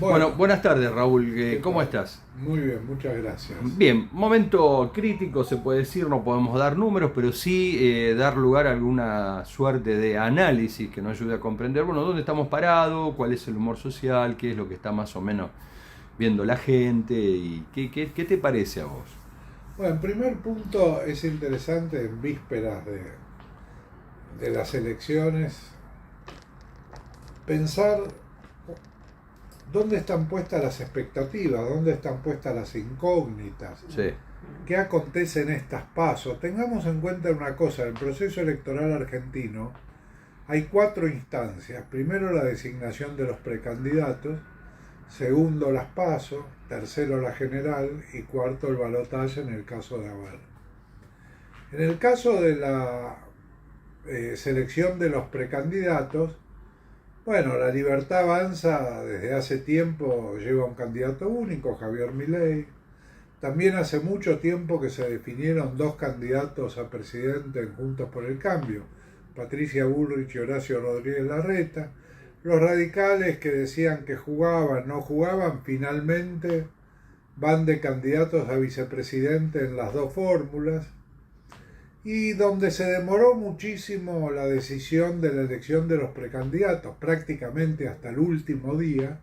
Bueno, buenas tardes, Raúl. ¿Cómo tal? estás? Muy bien, muchas gracias. Bien, momento crítico se puede decir, no podemos dar números, pero sí dar lugar a alguna suerte de análisis que nos ayude a comprender, bueno, dónde estamos parados, cuál es el humor social, qué es lo que está más o menos viendo la gente y qué te parece a vos. Bueno, en primer punto es interesante en vísperas de las elecciones pensar dónde están puestas las expectativas, dónde están puestas las incógnitas, Sí, qué acontece en estas pasos. Tengamos en cuenta una cosa, en el proceso electoral argentino hay cuatro instancias. Primero la designación de los precandidatos, segundo las PASO, tercero la general y cuarto el balotaje en el caso de Aval. En el caso de la selección de los precandidatos, bueno, la Libertad Avanza desde hace tiempo lleva un candidato único, Javier Milei. También hace mucho tiempo que se definieron dos candidatos a presidente en Juntos por el Cambio, Patricia Bullrich y Horacio Rodríguez Larreta. Los radicales que decían que jugaban, no jugaban, finalmente van de candidatos a vicepresidente en las dos fórmulas. Y donde se demoró muchísimo la decisión de la elección de los precandidatos, prácticamente hasta el último día,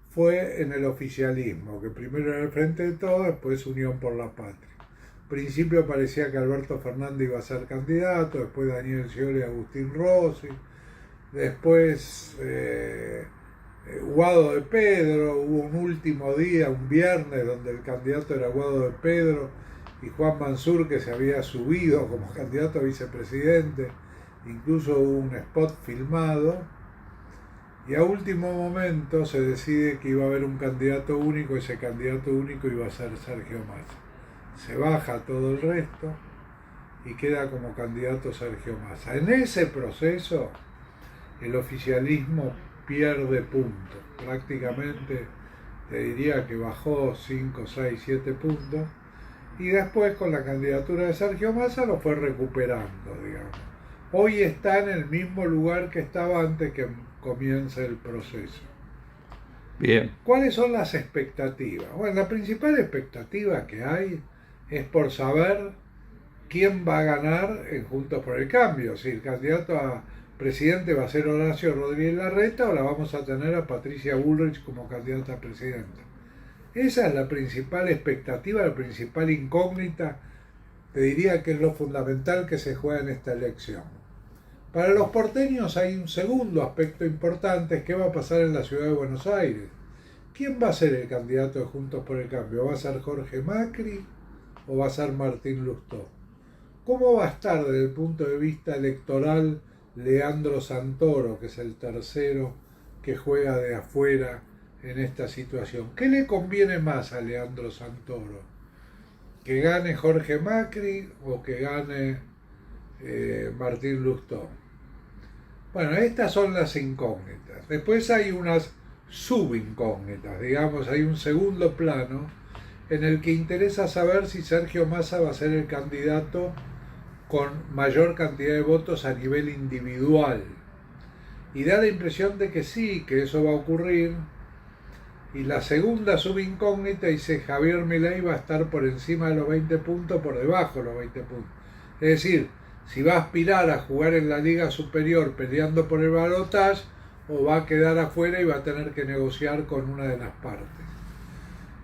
fue en el oficialismo, que primero era el Frente de Todos, después Unión por la Patria. Al principio parecía que Alberto Fernández iba a ser candidato, después Daniel Scioli y Agustín Rossi, después Guado de Pedro, hubo un último día, un viernes, donde el candidato era Guado de Pedro y Juan Mansur, que se había subido como candidato a vicepresidente, incluso hubo un spot filmado, y a último momento se decide que iba a haber un candidato único, ese candidato único iba a ser Sergio Massa. Se baja todo el resto y queda como candidato Sergio Massa. En ese proceso el oficialismo pierde puntos, prácticamente te diría que bajó 5, 6, 7 puntos, y después con la candidatura de Sergio Massa lo fue recuperando, digamos. Hoy está en el mismo lugar que estaba antes que comience el proceso. bien, ¿Cuáles son las expectativas? Bueno, la principal expectativa que hay es por saber quién va a ganar en Juntos por el Cambio, si el candidato a presidente va a ser Horacio Rodríguez Larreta o la vamos a tener a Patricia Bullrich como candidata a presidenta. Esa es la principal expectativa, la principal incógnita, te diría que es lo fundamental que se juega en esta elección. Para los porteños hay un segundo aspecto importante, ¿qué va a pasar en la ciudad de Buenos Aires? ¿Quién va a ser el candidato de Juntos por el Cambio? ¿Va a ser Jorge Macri o va a ser Martín Lustó? ¿Cómo va a estar desde el punto de vista electoral Leandro Santoro, que es el tercero que juega de afuera en esta situación? ¿Qué le conviene más a Leandro Santoro? ¿Que gane Jorge Macri o que gane Martín Lustó? Bueno, estas son las incógnitas. Después hay unas subincógnitas, digamos, hay un segundo plano en el que interesa saber si Sergio Massa va a ser el candidato con mayor cantidad de votos a nivel individual. Y da la impresión de que sí, que eso va a ocurrir. Y la segunda subincógnita dice Javier Milei va a estar por encima de los 20 puntos, por debajo de los 20 puntos. Es decir, si va a aspirar a jugar en la Liga Superior peleando por el balotaje o va a quedar afuera y va a tener que negociar con una de las partes.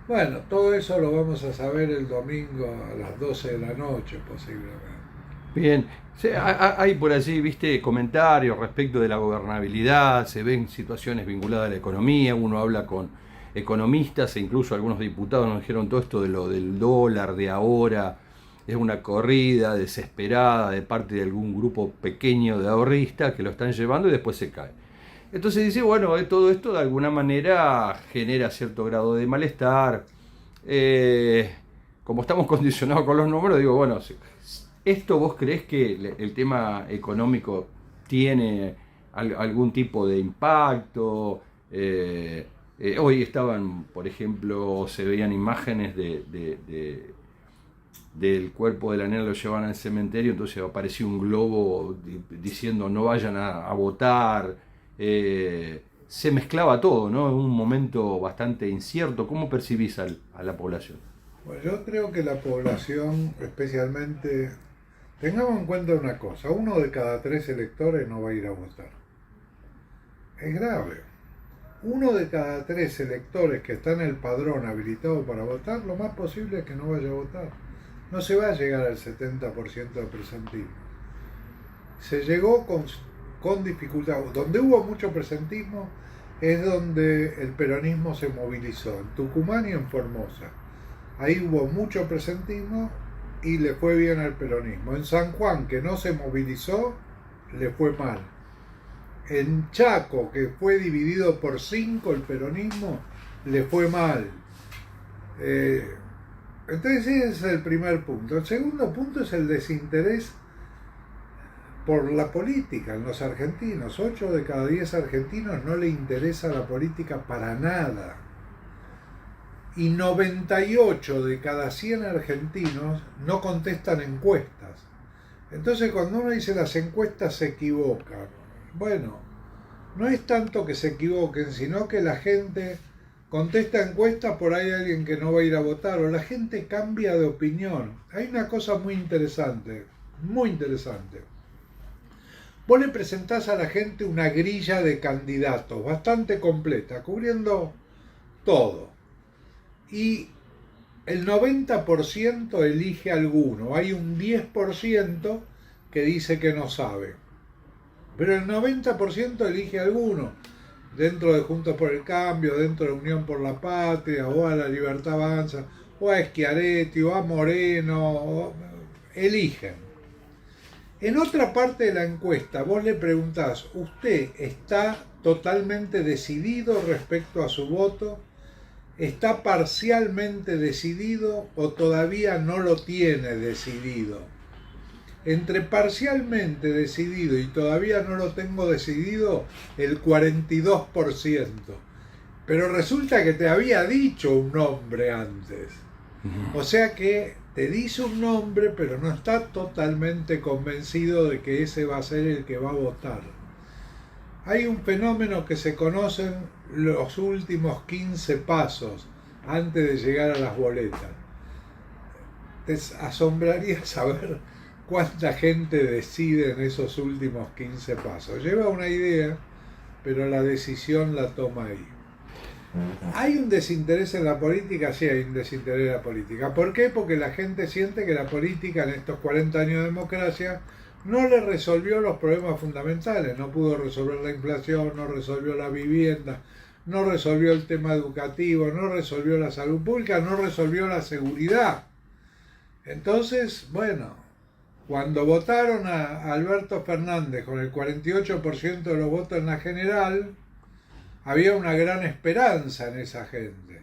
Bueno, todo eso lo vamos a saber el domingo a las 12 de la noche posiblemente. bien. Hay por allí, viste, comentarios respecto de la gobernabilidad, se ven situaciones vinculadas a la economía, uno habla con economistas e incluso algunos diputados nos dijeron todo esto de lo del dólar de ahora, es una corrida desesperada de parte de algún grupo pequeño de ahorristas que lo están llevando y después se cae. Entonces dice, bueno, todo esto de alguna manera genera cierto grado de malestar. Eh, Como estamos condicionados con los números, digo, bueno, ¿esto vos creés que el tema económico tiene algún tipo de impacto? Hoy estaban, por ejemplo, se veían imágenes del cuerpo de la nena, lo llevaban al cementerio, entonces apareció un globo diciendo no vayan a votar. se mezclaba todo, ¿no? En un momento bastante incierto. ¿Cómo percibís a la población? Bueno, yo creo que la población, especialmente, tengamos en cuenta una cosa, 1 de cada 3 electores no va a ir a votar. Es grave. 1 de cada 3 electores que está en el padrón habilitado para votar, lo más posible es que no vaya a votar. No se va a llegar al 70% de presentismo. Se llegó con dificultad. Donde hubo mucho presentismo es donde el peronismo se movilizó, en Tucumán y en Formosa. Ahí hubo mucho presentismo y le fue bien al peronismo. En San Juan, que no se movilizó, le fue mal. En Chaco, que fue dividido por 5 el peronismo, le fue mal. Entonces ese es el primer punto. El segundo punto es el desinterés por la política en los argentinos. 8 de cada 10 argentinos no le interesa la política para nada. Y 98 de cada 100 argentinos no contestan encuestas. Entonces cuando uno dice las encuestas se equivocan, bueno, no es tanto que se equivoquen, sino que la gente contesta encuestas por ahí alguien que no va a ir a votar, o la gente cambia de opinión. Hay una cosa muy interesante, muy interesante. Vos le presentás a la gente una grilla de candidatos bastante completa, cubriendo todo. Y el 90% elige alguno. Hay un 10% que dice que no sabe. Pero el 90% elige alguno. Dentro de Juntos por el Cambio, dentro de Unión por la Patria, o a La Libertad Avanza, o a Schiaretti, o a Moreno. Eligen. En otra parte de la encuesta, vos le preguntás, ¿usted está totalmente decidido respecto a su voto? ¿Está parcialmente decidido o todavía no lo tiene decidido? Entre parcialmente decidido y todavía no lo tengo decidido, el 42%. Pero resulta que te había dicho un nombre antes. O sea que te dice un nombre, pero no está totalmente convencido de que ese va a ser el que va a votar. Hay un fenómeno que se conocen los últimos 15 pasos antes de llegar a las boletas. Te asombraría saber cuánta gente decide en esos últimos 15 pasos. Lleva una idea, pero la decisión la toma ahí. ¿Hay un desinterés en la política? Sí, hay un desinterés en la política. ¿Por qué? Porque la gente siente que la política en estos 40 años de democracia no le resolvió los problemas fundamentales. No pudo resolver la inflación, no resolvió la vivienda, no resolvió el tema educativo, no resolvió la salud pública, no resolvió la seguridad. Entonces, bueno, cuando votaron a Alberto Fernández con el 48% de los votos en la general, había una gran esperanza en esa gente.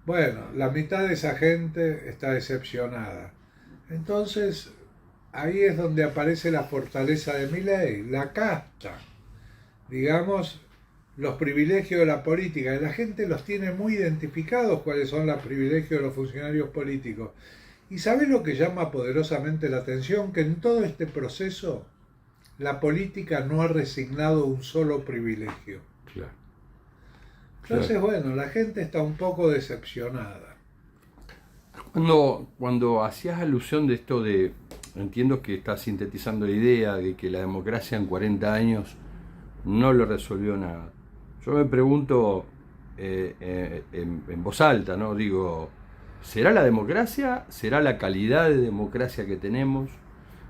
Bueno, la mitad de esa gente está decepcionada. Entonces, ahí es donde aparece la fortaleza de Milei, la casta. Digamos, los privilegios de la política. Y la gente los tiene muy identificados cuáles son los privilegios de los funcionarios políticos. ¿Y sabés lo que llama poderosamente la atención? Que en todo este proceso la política no ha resignado un solo privilegio. Claro. Entonces, bueno, la gente está un poco decepcionada. Cuando hacías alusión de esto de, entiendo que estás sintetizando la idea de que la democracia en 40 años no lo resolvió nada. Yo me pregunto en voz alta, ¿no? Digo, ¿será la democracia? ¿Será la calidad de democracia que tenemos?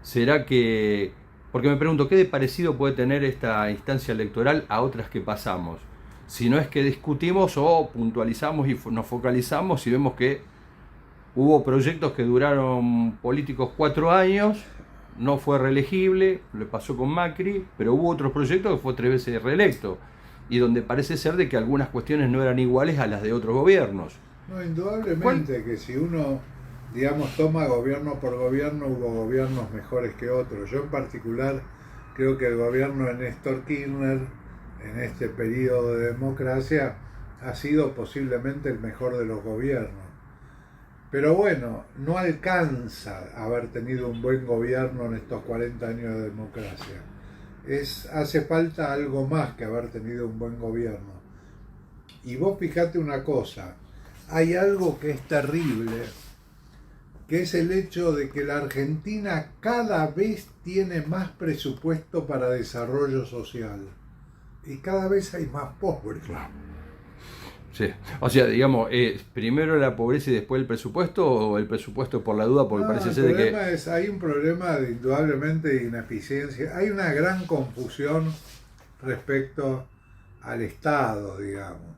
¿Será que...? Porque me pregunto, ¿qué de parecido puede tener esta instancia electoral a otras que pasamos? Si no es que discutimos o puntualizamos y nos focalizamos y vemos que hubo proyectos que duraron políticos 4 años, no fue reelegible, le pasó con Macri, pero hubo otros proyectos que fue 3 veces reelecto y donde parece ser de que algunas cuestiones no eran iguales a las de otros gobiernos. No, indudablemente que si uno, digamos, toma gobierno por gobierno, hubo gobiernos mejores que otros. Yo en particular creo que el gobierno de Néstor Kirchner en este periodo de democracia ha sido posiblemente el mejor de los gobiernos. Pero bueno, no alcanza haber tenido un buen gobierno en estos 40 años de democracia. Hace falta algo más que haber tenido un buen gobierno. Y vos fijate una cosa, hay algo que es terrible, que es el hecho de que la Argentina cada vez tiene más presupuesto para desarrollo social y cada vez hay más pobres. Sí. O sea, digamos, primero la pobreza y después el presupuesto, o el presupuesto por la duda, porque parece ser que... Hay un problema de, indudablemente, de ineficiencia. Hay una gran confusión respecto al Estado, digamos.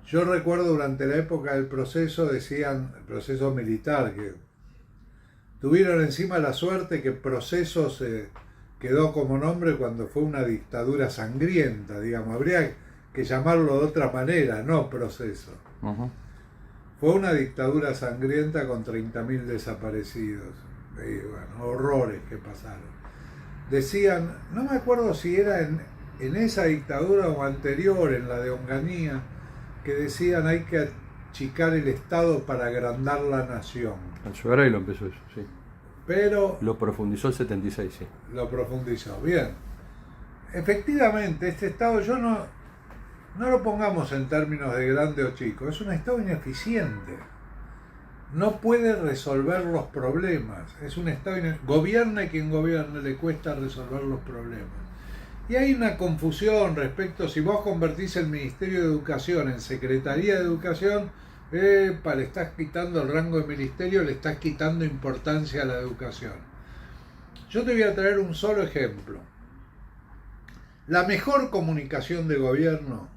Yo recuerdo durante la época del proceso, decían, el proceso militar, que tuvieron encima la suerte que Proceso se quedó como nombre cuando fue una dictadura sangrienta, digamos. Habría que llamarlo de otra manera, no Proceso. Uh-huh. Fue una dictadura sangrienta con 30.000 desaparecidos. Y bueno, horrores que pasaron. Decían, no me acuerdo si era en esa dictadura o anterior, en la de Onganía, que decían hay que achicar el Estado para agrandar la nación. Alzugaray lo empezó eso, sí. Pero lo profundizó el 76, sí. Lo profundizó, bien. Efectivamente, este Estado, yo no lo pongamos en términos de grande o chico, es un Estado ineficiente. No puede resolver los problemas. Es un Estado gobierne quien gobierne, le cuesta resolver los problemas. Y hay una confusión respecto, si vos convertís el Ministerio de Educación en Secretaría de Educación, le estás quitando el rango de ministerio, le estás quitando importancia a la educación. Yo te voy a traer un solo ejemplo. La mejor comunicación de gobierno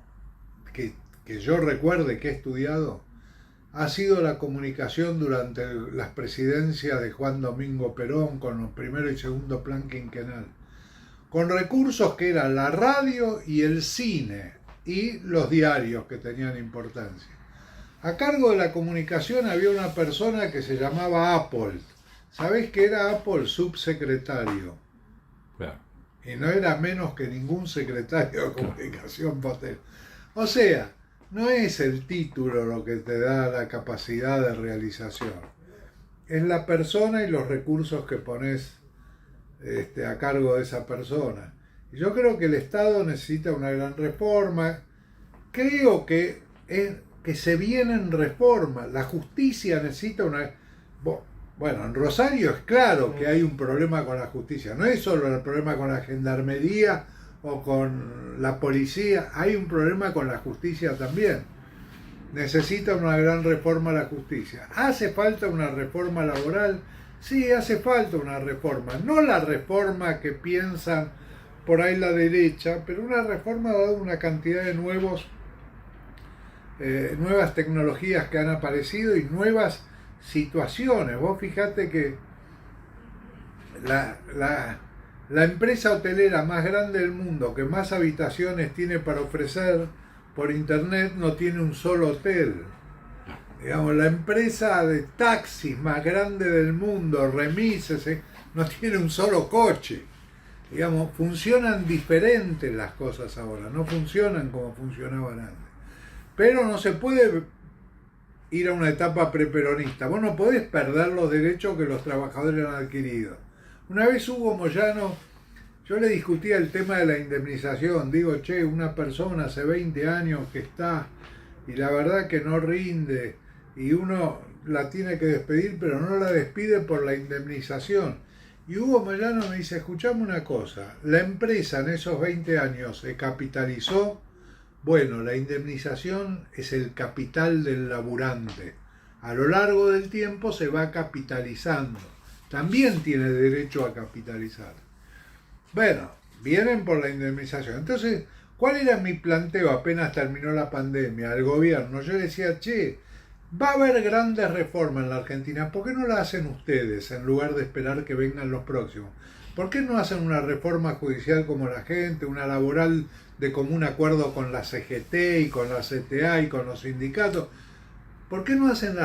que yo recuerde que he estudiado ha sido la comunicación durante las presidencias de Juan Domingo Perón con el primero y segundo plan quinquenal, con recursos que eran la radio y el cine y los diarios que tenían importancia. A cargo de la comunicación había una persona que se llamaba Apple. ¿Sabés qué era Apple? Subsecretario. Claro. Y no era menos que ningún secretario de comunicación posterior. O sea, no es el título lo que te da la capacidad de realización. Es la persona y los recursos que pones a cargo de esa persona. Y yo creo que el Estado necesita una gran reforma. Creo que se vienen reformas. La justicia necesita una... Bueno, en Rosario es claro que hay un problema con la justicia. No es solo el problema con la gendarmería o con la policía. Hay un problema con la justicia también. Necesita una gran reforma a la justicia. ¿Hace falta una reforma laboral? Sí, hace falta una reforma. No la reforma que piensan por ahí la derecha, pero una reforma dada una cantidad de nuevas tecnologías que han aparecido y nuevas situaciones. Vos fijate que la empresa hotelera más grande del mundo, que más habitaciones tiene para ofrecer por internet, no tiene un solo hotel. Digamos, la empresa de taxis más grande del mundo, Remises, no tiene un solo coche. Digamos, funcionan diferentes las cosas ahora, no funcionan como funcionaban antes. Pero no se puede ir a una etapa preperonista. Vos no podés perder los derechos que los trabajadores han adquirido. Una vez Hugo Moyano, yo le discutía el tema de la indemnización. Digo, che, una persona hace 20 años que está y la verdad que no rinde y uno la tiene que despedir, pero no la despide por la indemnización. Y Hugo Moyano me dice, escuchame una cosa, la empresa en esos 20 años se capitalizó. Bueno, la indemnización es el capital del laburante. A lo largo del tiempo se va capitalizando. También tiene derecho a capitalizar. Bueno, vienen por la indemnización. Entonces, ¿cuál era mi planteo apenas terminó la pandemia al gobierno? Yo decía, che, va a haber grandes reformas en la Argentina. ¿Por qué no la hacen ustedes en lugar de esperar que vengan los próximos? ¿Por qué no hacen una reforma judicial como la gente, una laboral de común acuerdo con la CGT y con la CTA y con los sindicatos? ¿Por qué no hacen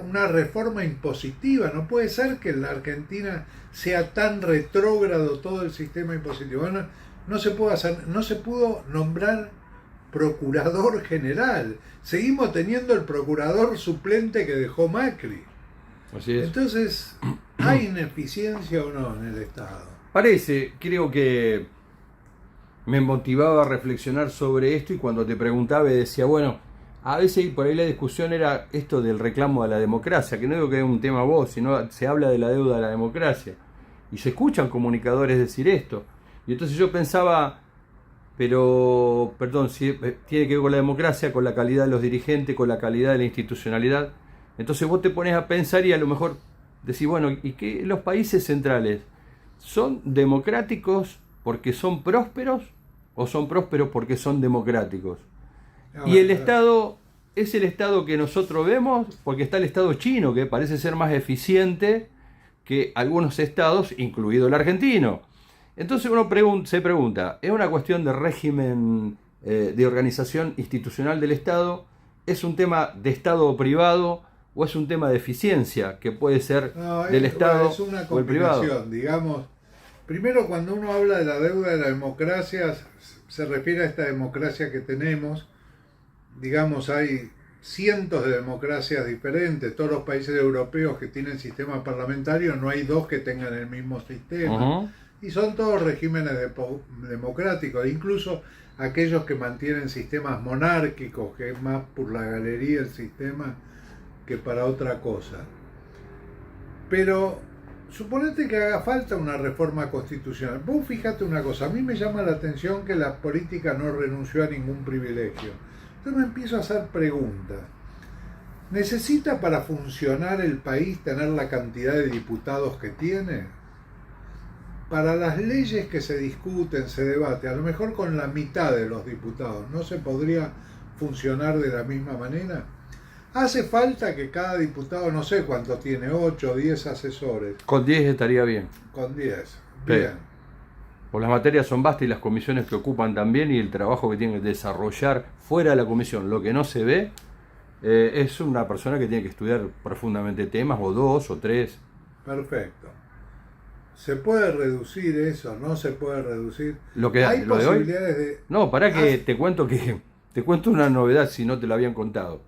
una reforma impositiva? No puede ser que en la Argentina sea tan retrógrado todo el sistema impositivo. No se pudo nombrar procurador general. Seguimos teniendo el procurador suplente que dejó Macri. Así es. Entonces, ¿hay ineficiencia o no en el Estado? Creo que me motivaba a reflexionar sobre esto y cuando te preguntaba decía, bueno, A veces por ahí la discusión era esto del reclamo a la democracia, que no digo que es un tema vos, sino se habla de la deuda a la democracia. Y se escuchan comunicadores decir esto. Y entonces yo pensaba, pero, perdón, si tiene que ver con la democracia, con la calidad de los dirigentes, con la calidad de la institucionalidad. Entonces vos te pones a pensar y a lo mejor decís, bueno, ¿y qué los países centrales son democráticos porque son prósperos o son prósperos porque son democráticos? Y el Estado es el Estado que nosotros vemos porque está el Estado chino, que parece ser más eficiente que algunos estados, incluido el argentino. Entonces uno se pregunta, ¿es una cuestión de régimen de organización institucional del Estado? ¿Es un tema de Estado privado o es un tema de eficiencia que puede ser del Estado es una o el privado? Digamos, primero cuando uno habla de la deuda de la democracia, se refiere a esta democracia que tenemos. Digamos, hay cientos de democracias diferentes. Todos los países europeos que tienen sistema parlamentario, no hay dos que tengan el mismo sistema. Uh-huh. Y son todos regímenes democráticos, incluso aquellos que mantienen sistemas monárquicos, que es más por la galería el sistema que para otra cosa. Pero suponete que haga falta una reforma constitucional. Vos fíjate una cosa, a mí me llama la atención que la política no renunció a ningún privilegio. Entonces me empiezo a hacer preguntas. ¿Necesita para funcionar el país tener la cantidad de diputados que tiene? Para las leyes que se discuten, se debate, a lo mejor con la mitad de los diputados, ¿no se podría funcionar de la misma manera? Hace falta que cada diputado, no sé cuánto tiene, 8 o 10 asesores. Con 10 estaría bien. Con 10, bien. Pues las materias son vastas y las comisiones que ocupan también, y el trabajo que tienen que desarrollar fuera de la comisión, lo que no se ve, es una persona que tiene que estudiar profundamente temas, o 2 o 3. Perfecto. ¿Se puede reducir eso? ¿No se puede reducir? ¿Hay posibilidades de...? No, pará que te cuento una novedad si no te la habían contado.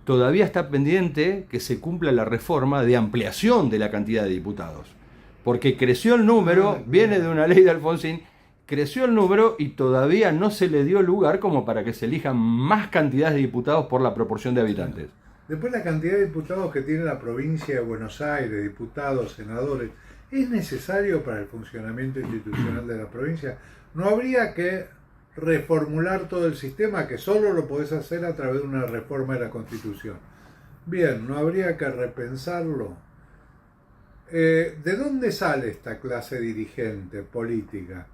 Todavía está pendiente que se cumpla la reforma de ampliación de la cantidad de diputados. Porque creció el número, viene de una ley de Alfonsín, creció el número y todavía no se le dio lugar como para que se elijan más cantidades de diputados por la proporción de habitantes. Después la cantidad de diputados que tiene la provincia de Buenos Aires, diputados, senadores, ¿es necesario para el funcionamiento institucional de la provincia? ¿No habría que reformular todo el sistema, que solo lo podés hacer a través de una reforma de la Constitución? Bien, ¿no habría que repensarlo? ¿De dónde sale esta clase dirigente política?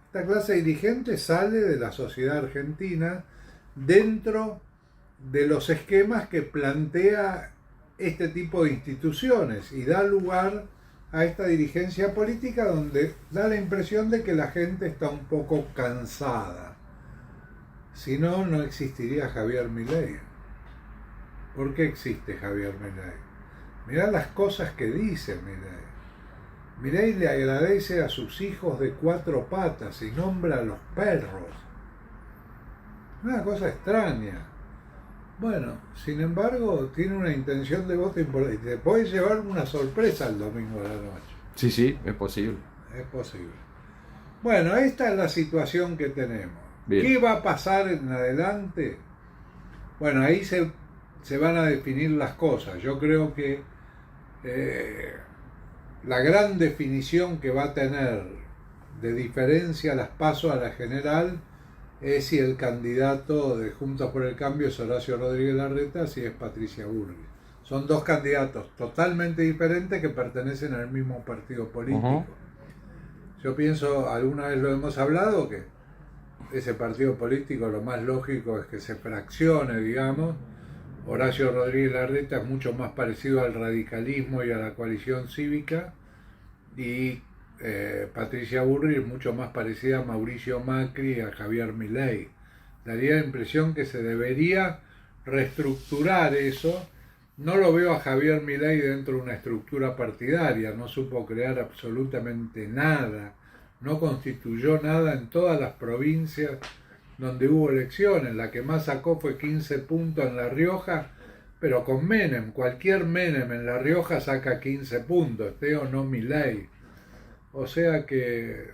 Esta clase dirigente sale de la sociedad argentina dentro de los esquemas que plantea este tipo de instituciones y da lugar a esta dirigencia política donde da la impresión de que la gente está un poco cansada. Si no, no existiría Javier Milei. ¿Por qué existe Javier Milei? Mirá las cosas que dice Milei. Milei le agradece a sus hijos de 4 patas y nombra a los perros. Una cosa extraña. Bueno, sin embargo, tiene una intención de voto importante. Te puede llevar una sorpresa el domingo de la noche. Sí, es posible. Es posible. Bueno, esta es la situación que tenemos. Bien. ¿Qué va a pasar en adelante? Bueno, ahí se van a definir las cosas. Yo creo que la gran definición que va a tener de diferencia las PASO a la general es si el candidato de Juntos por el Cambio es Horacio Rodríguez Larreta, si es Patricia Bullrich. Son dos candidatos totalmente diferentes que pertenecen al mismo partido político. Uh-huh. Yo pienso, alguna vez lo hemos hablado, que ese partido político lo más lógico es que se fraccione, digamos. Horacio Rodríguez Larreta es mucho más parecido al radicalismo y a la coalición cívica, y Patricia Bullrich es mucho más parecida a Mauricio Macri y a Javier Milei. Daría la impresión que se debería reestructurar eso. No lo veo a Javier Milei dentro de una estructura partidaria, no supo crear absolutamente nada, no constituyó nada en todas las provincias donde hubo elecciones. La que más sacó fue 15 puntos en La Rioja, pero con Menem. Cualquier Menem en La Rioja saca 15 puntos, esté o no Milei. O sea que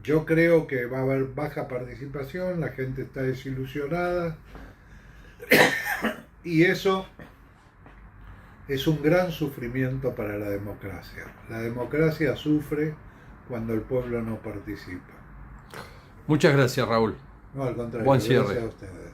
yo creo que va a haber baja participación, la gente está desilusionada. Y eso es un gran sufrimiento para la democracia. La democracia sufre cuando el pueblo no participa. Muchas gracias, Raúl. No, al contrario, Buen gracias cierre. a ustedes.